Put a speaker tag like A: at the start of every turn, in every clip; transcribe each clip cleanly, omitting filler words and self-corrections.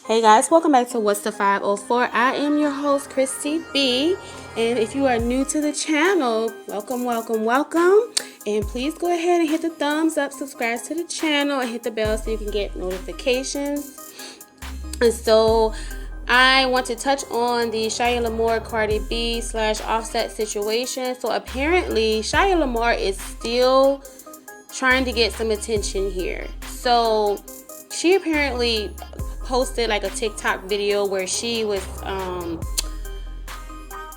A: Hey guys, welcome back to What's the 504. I am your host, Christy B. And if you are new to the channel, welcome. And please go ahead and hit the thumbs up, subscribe to the channel, and hit the bell so you can get notifications. And so I want to touch on the Shya Lamour Cardi B / Offset situation. So apparently Shya Lamour is still trying to get some attention here. So she apparently posted like a TikTok video where she was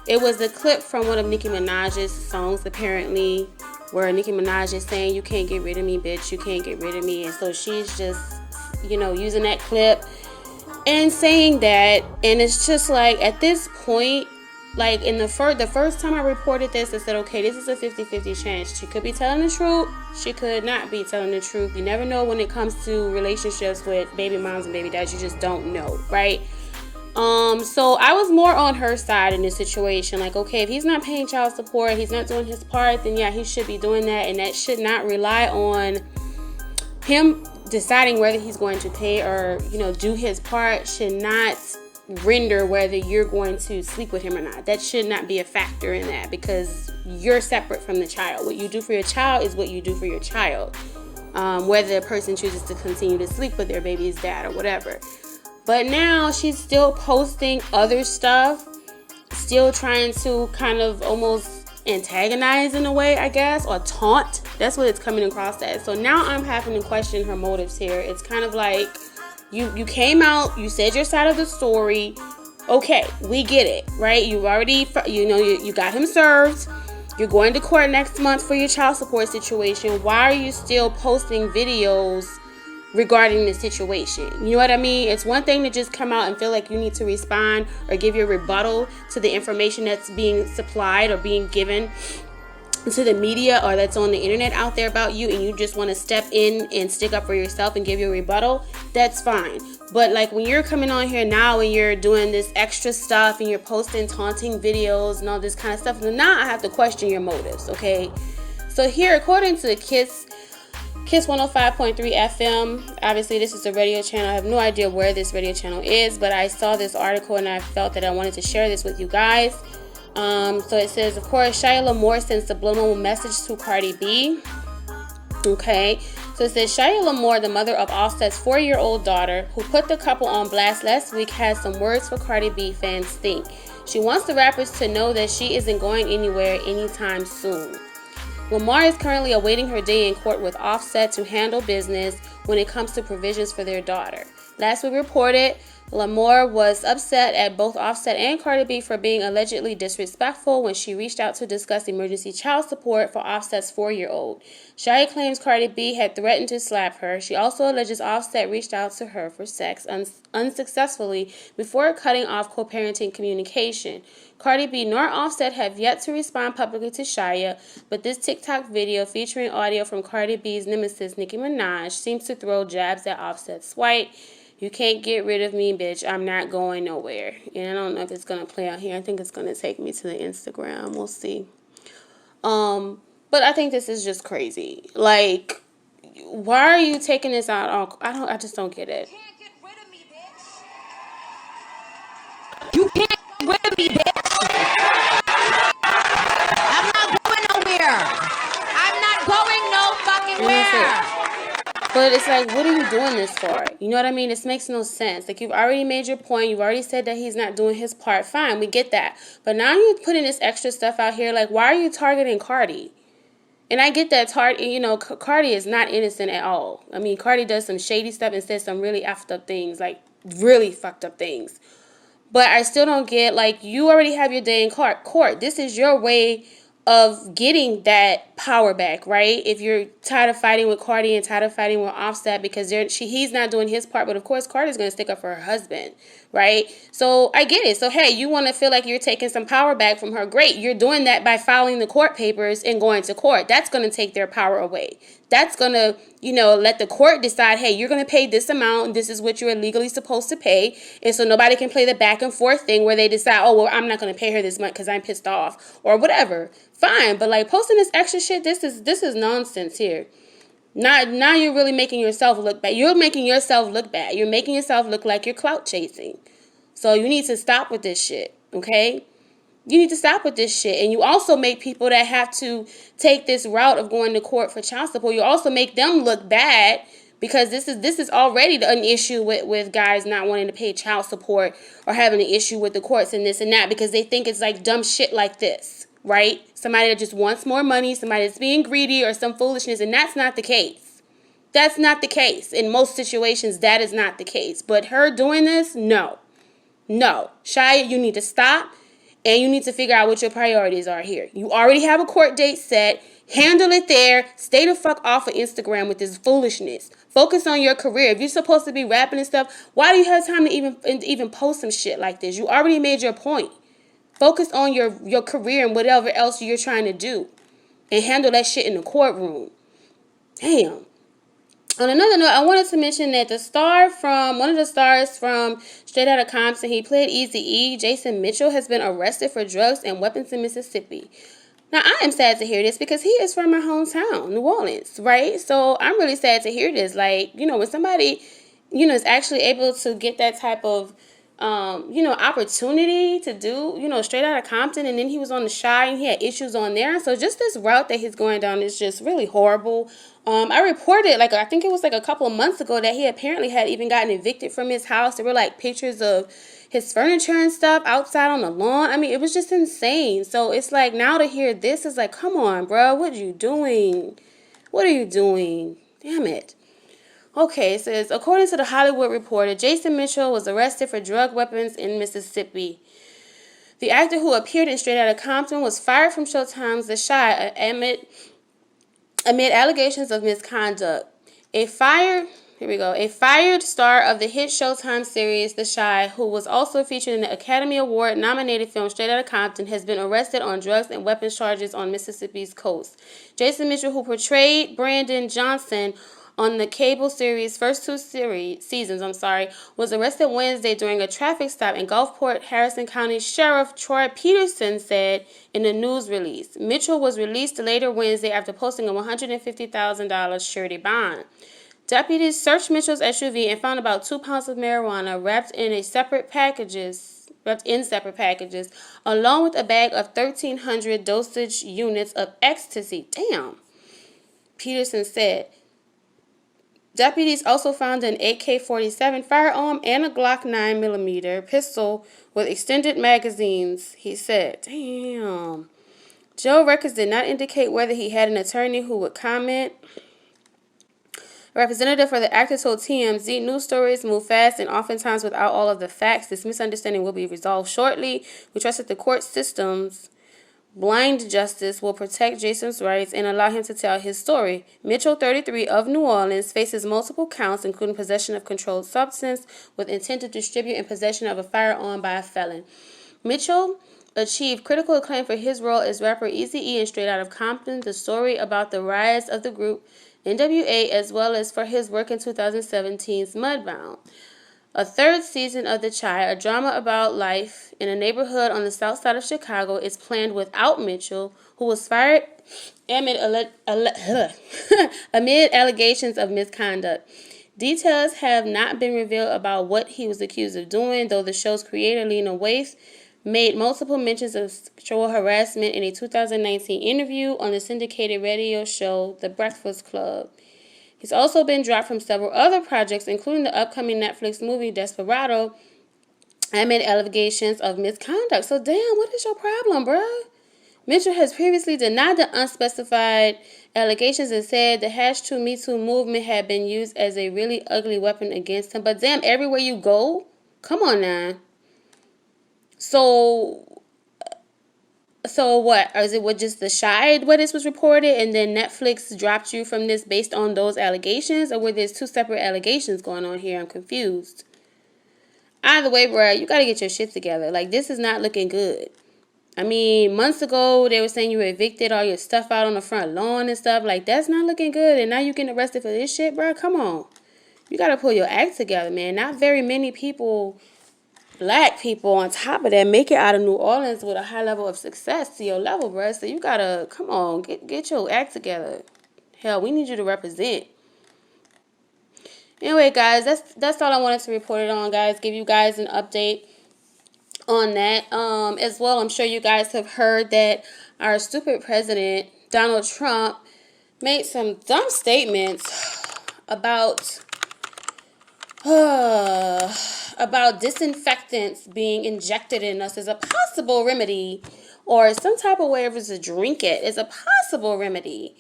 A: it was a clip from one of Nicki Minaj's songs apparently, where Nicki Minaj is saying, "You can't get rid of me, bitch, you can't get rid of me." And so she's just, using that clip and saying that, and it's just like, at this point, like in the first time I reported this, I said, okay, this is a 50-50 chance. She could be telling the truth, she could not be telling the truth. You never know when it comes to relationships with baby moms and baby dads. You just don't know, right? So I was more on her side in this situation. Like, okay, if he's not paying child support, he's not doing his part, then yeah, he should be doing that, and that should not rely on him deciding whether he's going to pay or, do his part. Should not render whether you're going to sleep with him or not. That should not be a factor in that, because you're separate from the child. What you do for your child is what you do for your child, whether a person chooses to continue to sleep with their baby's dad or whatever. But now she's still posting other stuff, still trying to kind of almost antagonize in a way, I guess, or taunt. That's what it's coming across as. So now I'm having to question her motives here. It's kind of like, you came out, you said your side of the story. Okay, we get it, right? You've already, you got him served. You're going to court next month for your child support situation. Why are you still posting videos regarding the situation? You know what I mean? It's one thing to just come out and feel like you need to respond or give your rebuttal to the information that's being supplied or being given to the media or that's on the internet out there about you, and you just want to step in and stick up for yourself and give your rebuttal. That's fine. But like, when you're coming on here now and you're doing this extra stuff and you're posting taunting videos and all this kind of stuff, now I have to question your motives. Okay, so here, according to Kiss 105.3 FM, obviously this is a radio channel. I have no idea where this radio channel is, but I saw this article and I felt that I wanted to share this with you guys. So it says, of course, Shya Lamour sends subliminal message to Cardi B. Okay, so it says, Shya Lamour, the mother of Offset's 4-year-old daughter, who put the couple on blast last week, has some words for Cardi B fans think. She wants the rappers to know that she isn't going anywhere anytime soon. Lamour is currently awaiting her day in court with Offset to handle business when it comes to provisions for their daughter. Last week reported, Lamour was upset at both Offset and Cardi B for being allegedly disrespectful when she reached out to discuss emergency child support for Offset's 4-year-old. Shya claims Cardi B had threatened to slap her. She also alleges Offset reached out to her for sex unsuccessfully before cutting off co-parenting communication. Cardi B nor Offset have yet to respond publicly to Shya, but this TikTok video featuring audio from Cardi B's nemesis Nicki Minaj seems to throw jabs at Offset's white. You can't get rid of me, bitch. I'm not going nowhere. And I don't know if it's going to play out here. I think it's going to take me to the Instagram. We'll see. But I think this is just crazy. Like, why are you taking this out? I just don't get it.
B: You can't get rid of me, bitch. I'm not going nowhere. I'm not going no fucking where.
A: But it's like, what are you doing this for? You know what I mean? This makes no sense. Like, you've already made your point. You've already said that he's not doing his part. Fine, we get that. But now you're putting this extra stuff out here. Like, why are you targeting Cardi? And I get that Cardi is not innocent at all. I mean, Cardi does some shady stuff and says some really effed up things. Like, really fucked up things. But I still don't get, like, you already have your day in court. This is your way of getting that power back, right? If you're tired of fighting with Cardi and tired of fighting with Offset because he's not doing his part, but of course Cardi's going to stick up for her husband, right? So I get it. So hey, you want to feel like you're taking some power back from her. Great. You're doing that by filing the court papers and going to court. That's going to take their power away. That's going to, let the court decide, hey, you're going to pay this amount, and this is what you're legally supposed to pay. And so nobody can play the back and forth thing where they decide, oh, well, I'm not going to pay her this much because I'm pissed off or whatever. Fine. But like, posting this extra shit, this is nonsense here. Now you're really making yourself look bad. You're making yourself look bad. You're making yourself look like you're clout chasing. So you need to stop with this shit, okay? You need to stop with this shit. And you also make people that have to take this route of going to court for child support, you also make them look bad, because this is already an issue with guys not wanting to pay child support or having an issue with the courts and this and that, because they think it's like dumb shit like this, right? Somebody that just wants more money, somebody that's being greedy or some foolishness, and that's not the case. That's not the case. In most situations, that is not the case. But her doing this, no. No. Shya, you need to stop. And you need to figure out what your priorities are here. You already have a court date set. Handle it there. Stay the fuck off of Instagram with this foolishness. Focus on your career. If you're supposed to be rapping and stuff, why do you have time to even post some shit like this? You already made your point. Focus on your career and whatever else you're trying to do. And handle that shit in the courtroom. Damn. On another note, I wanted to mention that one of the stars from Straight Outta Compton, he played Eazy-E, Jason Mitchell, has been arrested for drugs and weapons in Mississippi. Now, I am sad to hear this because he is from my hometown, New Orleans, right? So I'm really sad to hear this. Like, when somebody, is actually able to get that type of, opportunity to do, Straight Outta Compton, and then he was on the Shya and he had issues on there. So just this route that he's going down is just really horrible. I reported, I think it was a couple of months ago, that he apparently had even gotten evicted from his house. There were pictures of his furniture and stuff outside on the lawn. I mean, it was just insane. So it's now to hear this is come on, bro, what are you doing? What are you doing? Damn it. Okay, it says, according to the Hollywood Reporter, Jason Mitchell was arrested for drug weapons in Mississippi. The actor who appeared in Straight Outta Compton was fired from Showtime's The Shya amid allegations of misconduct. A fired star of the hit Showtime series The Shya, who was also featured in the Academy Award-nominated film Straight Outta Compton, has been arrested on drugs and weapons charges on Mississippi's coast. Jason Mitchell, who portrayed Brandon Johnson on the cable series' first two seasons, was arrested Wednesday during a traffic stop in Gulfport. Harrison County Sheriff Troy Peterson said in a news release. Mitchell was released later Wednesday after posting a $150,000 surety bond. Deputies searched Mitchell's SUV and found about 2 pounds of marijuana wrapped in separate packages, along with a bag of 1,300 dosage units of ecstasy. Damn, Peterson said. Deputies also found an AK-47 firearm and a Glock 9mm pistol with extended magazines, he said. Damn. Joe Records did not indicate whether he had an attorney who would comment. A representative for the actor told TMZ, news stories move fast and oftentimes without all of the facts. This misunderstanding will be resolved shortly. We trust that the court system's blind justice will protect Jason's rights and allow him to tell his story. Mitchell, 33, of New Orleans, faces multiple counts, including possession of controlled substance with intent to distribute and possession of a firearm by a felon. Mitchell achieved critical acclaim for his role as rapper Eazy-E in Straight Outta Compton, the story about the rise of the group NWA, as well as for his work in 2017's Mudbound. A third season of The Shya, a drama about life in a neighborhood on the south side of Chicago, is planned without Mitchell, who was fired amid allegations of misconduct. Details have not been revealed about what he was accused of doing, though the show's creator, Lena Waithe, made multiple mentions of sexual harassment in a 2019 interview on the syndicated radio show The Breakfast Club. He's also been dropped from several other projects, including the upcoming Netflix movie Desperado, amid allegations of misconduct. So, damn, what is your problem, bruh? Mitchell has previously denied the unspecified allegations and said the #MeToo movement had been used as a really ugly weapon against him. But, damn, everywhere you go? Come on now. So what? Or is it just The Shya where this was reported and then Netflix dropped you from this based on those allegations? Or were there two separate allegations going on here? I'm confused. Either way, bro, you got to get your shit together. This is not looking good. I mean, months ago, they were saying you evicted all your stuff out on the front lawn and stuff. That's not looking good. And now you getting arrested for this shit, bro? Come on. You got to pull your act together, man. Not very many people, black people on top of that, make it out of New Orleans with a high level of success to your level, bro. So you gotta, come on, get your act together. Hell, we need you to represent. Anyway, guys, that's all I wanted to report it on, guys. Give you guys an update on that. As well, I'm sure you guys have heard that our stupid president, Donald Trump, made some dumb statements about disinfectants being injected in us as a possible remedy, or some type of way of us to drink it as a possible remedy.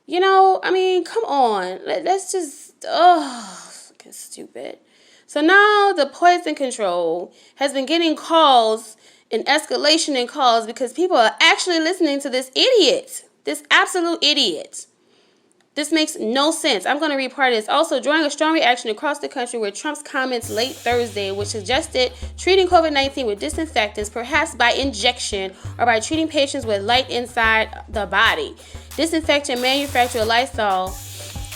A: You know, I mean, come on. That's just, fucking stupid. So now the poison control has been getting calls, an escalation in calls, because people are actually listening to this idiot. This absolute idiot. This makes no sense. I'm going to read part of this. Also, drawing a strong reaction across the country were Trump's comments late Thursday, which suggested treating COVID-19 with disinfectants, perhaps by injection or by treating patients with light inside the body. Disinfectant manufacturer Lysol,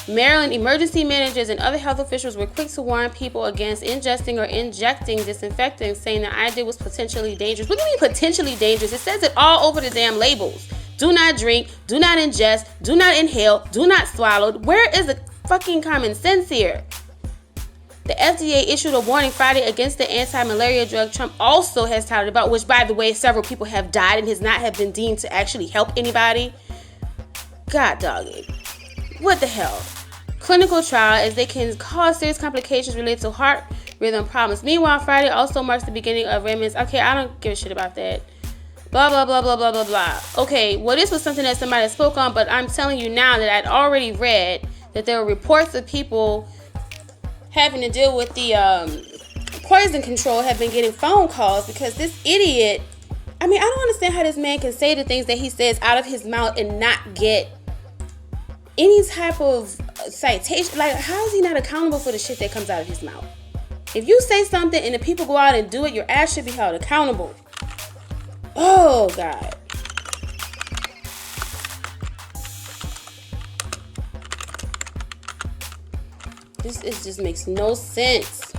A: Maryland emergency managers, and other health officials were quick to warn people against ingesting or injecting disinfectants, saying the idea was potentially dangerous. What do you mean potentially dangerous? It says it all over the damn labels. Do not drink, do not ingest, do not inhale, do not swallow. Where is the fucking common sense here? The FDA issued a warning Friday against the anti-malaria drug Trump also has touted about, which, by the way, several people have died and has not have been deemed to actually help anybody. God dog it. What the hell? Clinical trial, as they can cause serious complications related to heart rhythm problems. Meanwhile, Friday also marks the beginning of remnants. Okay, I don't give a shit about that. Blah, blah, blah, blah, blah, blah, blah. Okay, well, this was something that somebody spoke on, but I'm telling you now that I'd already read that there were reports of people having to deal with the poison control have been getting phone calls because this idiot, I mean, I don't understand how this man can say the things that he says out of his mouth and not get any type of citation. Like, how is he not accountable for the shit that comes out of his mouth? If you say something and the people go out and do it, your ass should be held accountable. Oh, God. This just makes no sense.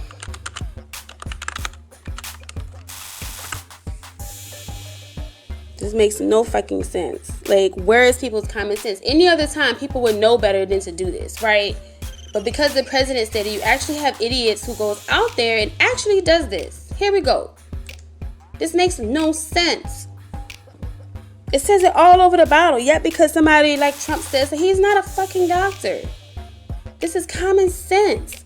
A: This makes no fucking sense. Like, where is people's common sense? Any other time, people would know better than to do this, right? But because the president said it, you actually have idiots who goes out there and actually does this. Here we go. This makes no sense. It says it all over the bottle. Yet because somebody like Trump says that he's not a fucking doctor. This is common sense.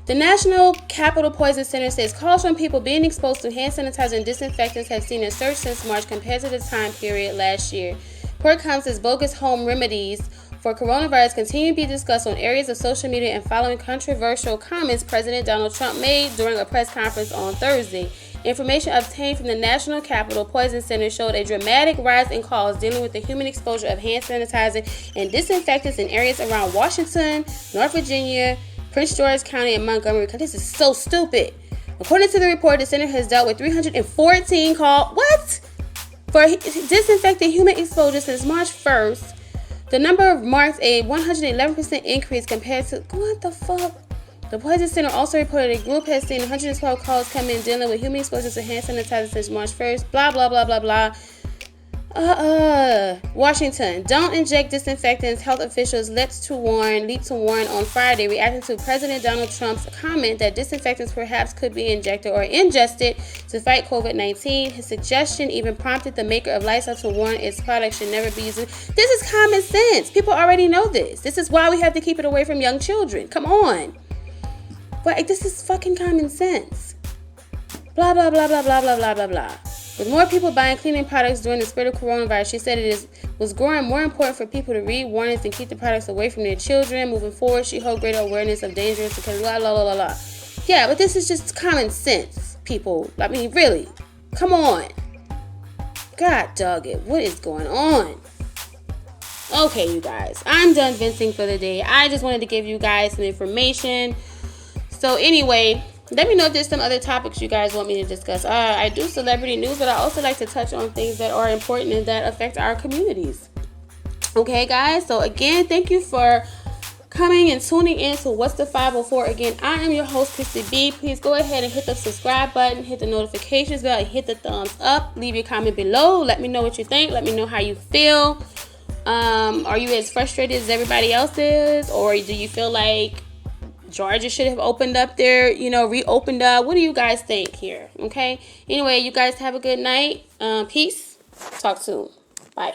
A: The National Capital Poison Center says calls from people being exposed to hand sanitizer and disinfectants have seen a surge since March compared to the time period last year. Report comes as bogus home remedies for coronavirus continue to be discussed on areas of social media and following controversial comments President Donald Trump made during a press conference on Thursday. Information obtained from the National Capital Poison Center showed a dramatic rise in calls dealing with the human exposure of hand sanitizer and disinfectants in areas around Washington, North Virginia, Prince George County, and Montgomery County. This is so stupid. According to the report, the center has dealt with 314 calls. What? For disinfecting human exposure since March 1st. The number marks a 111% increase compared to... What the fuck? The Poison Center also reported a group has seen 112 calls come in dealing with human exposure to hand sanitizer since March 1st. Blah, blah, blah, blah, blah. Washington. Don't inject disinfectants. Health officials leap to warn on Friday, reacting to President Donald Trump's comment that disinfectants perhaps could be injected or ingested to fight COVID-19. His suggestion even prompted the maker of Lysol to warn its products should never be used. This is common sense. People already know this. This is why we have to keep it away from young children. Come on. But this is fucking common sense. Blah, blah, blah, blah, blah, blah, blah, blah, blah. With more people buying cleaning products during the spread of coronavirus, she said was growing more important for people to read warnings and keep the products away from their children. Moving forward, she hoped greater awareness of dangerous because blah, blah, blah, blah, blah. Yeah, but this is just common sense, people. I mean, really. Come on. God dog it. What is going on? Okay, you guys. I'm done venting for the day. I just wanted to give you guys some information. So anyway, let me know if there's some other topics you guys want me to discuss. I do celebrity news, but I also like to touch on things that are important and that affect our communities. Okay, guys. So again, thank you for coming and tuning in to What's the 504. Again, I am your host, Christy B. Please go ahead and hit the subscribe button, hit the notifications bell, and hit the thumbs up. Leave your comment below. Let me know what you think. Let me know how you feel. Are you as frustrated as everybody else is? Or do you feel like Georgia should have opened up their, reopened up? What do you guys think here? Okay. Anyway, you guys have a good night. Peace. Talk soon. Bye.